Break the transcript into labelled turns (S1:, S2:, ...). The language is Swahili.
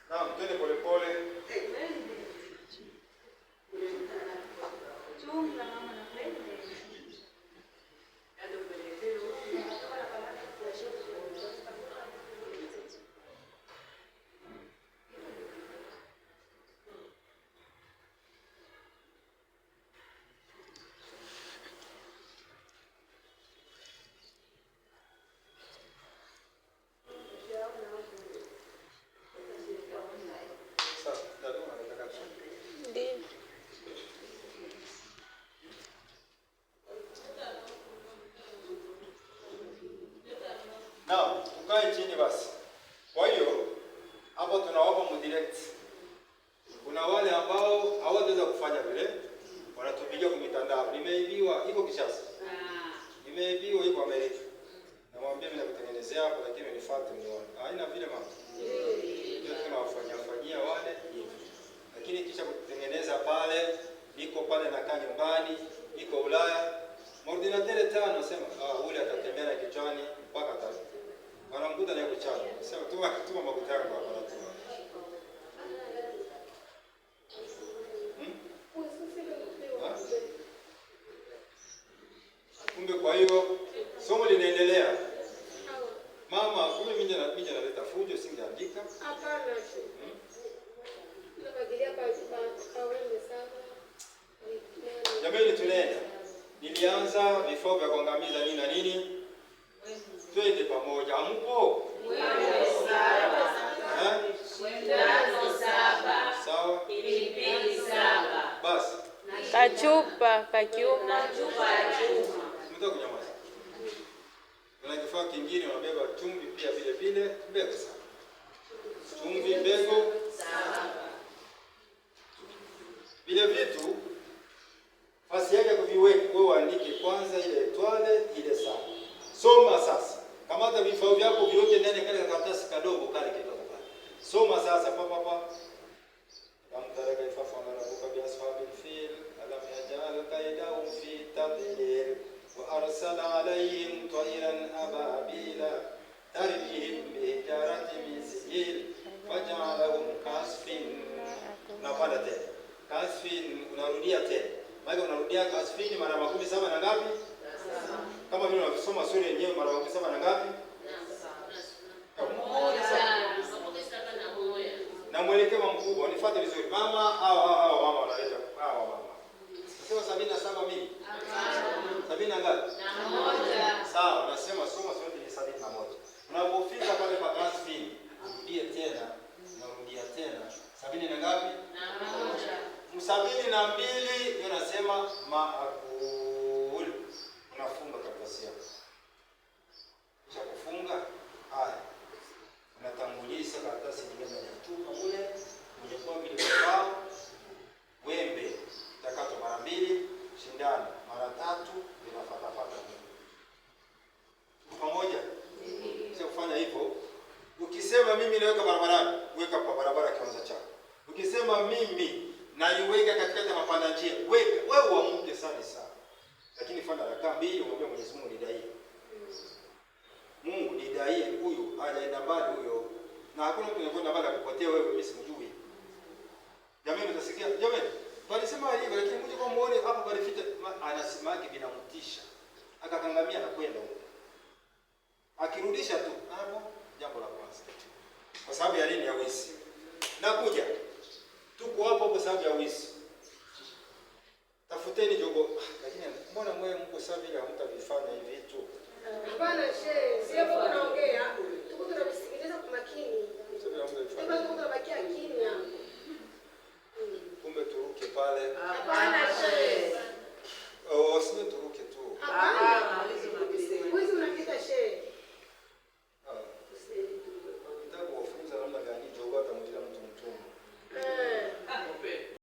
S1: Na mtende pole pole. Na ukae chini basi. Kwa hiyo hapo tunawapa mdirect. Kuna wale ambao hawataweza kufanya vile, wanatupigia kwa mitandao. Nimeibiwa, iko Kishasa. Nimeibiwa iko Amerika. Namwambia mimi nakutengenezea hapo lakini unifuate nione. Haina vile mama. Ndio tunawafanyia wale hivi. Lakini kisha kutengeneza pale, niko pale nakaa nyumbani, niko Ulaya. Mordinatere tano nasema, ule atatembea na kichwani mpaka tatu. Wanamkuta na kuchana. Sema tuma makuta yangu hapa na tuma. Kumbe kwa hiyo somo linaendelea. Mama, kumbe mimi naleta fujo singeandika.
S2: Hapana. Nabagilia kwa wewe sana.
S1: Jamani tunaenda. Nilianza vifaa vya kuangamiza nini na nini? Twende pamoja. Amko?
S3: Wewe saba. Wendano saba.
S1: Sawa?
S3: Pilipili saba.
S1: Basi.
S4: Kachupa, kakiuma.
S3: Na chupa ya chuma.
S1: Mtaka kunyamaza. Kuna kifaa kingine unabeba chumvi pia vile vile, mbegu sana. Chumvi, mbegu
S3: saba.
S1: Vile vitu fasi yake kuviweka wewe uandike kwanza ile etwale ile sana. Soma sasa. Kamata vifaa vyako viweke ndani kale karatasi kadogo kale kidogo pale. Soma sasa papa. Amtaraka ifafana rabuka bi ashabil fil alam yaj'al kaydahum fi tadlil wa arsala alayhim tayran ababila tarmihim bi hijaratin min sijil faj'alahum kasfin. Unapanda tena. Kasfin unarudia tena. Maana unarudia kasfin mara 17 na ngapi? Kama vile unasoma sura yenyewe mara 17 na ngapi? Na mwelekeo mkubwa, unifuate vizuri. Mama hawa mama wanaleta hawa mama. Sema 77 mimi. 70 na ngapi?
S3: Na moja.
S1: Sawa, nasema soma sote ni 71. Unapofika pale kwa kasfin, rudie tena, narudia tena. 70 na ngapi?
S3: Na moja.
S1: 72 ndio nasema maakul. Unafunga karatasi yako. Kisha kufunga, haya. Unatanguliza karatasi nyingine ya chupa mule, mwenye kwa vile vifaa, wembe, takato mara 2, shindano mara 3, inafuata. Pamoja? Kisha kufanya hivyo, ukisema mimi naweka barabarani, weka kwa barabara kianza chako. Ukisema mimi naiweka katikati ya mapanda njia, weka. Wewe uamke sana. Lakini fanya rakaa 2 umwambie Mwenyezi Mungu nidaie. Mungu nidaie huyu hajaenda mbali huyo. Na hakuna mtu anakwenda mbali akupotea wewe mimi simjui. Jamani utasikia, jamani, walisema hivyo lakini mje kwa muone hapo balifita anasimaki binamtisha. Akakangamia na kwenda huko. Akirudisha tu hapo jambo la kwanza. Kwa sababu ya nini ya wizi? Nakuja. Tuko hapo kwa sababu ya wizi. Tafuteni jogo. Lakini mbona mwe mko sababu ile hamtavifanya hivi vitu?
S2: Hapana shehe, sio hapo tunaongea. Tuko tunasikiliza kwa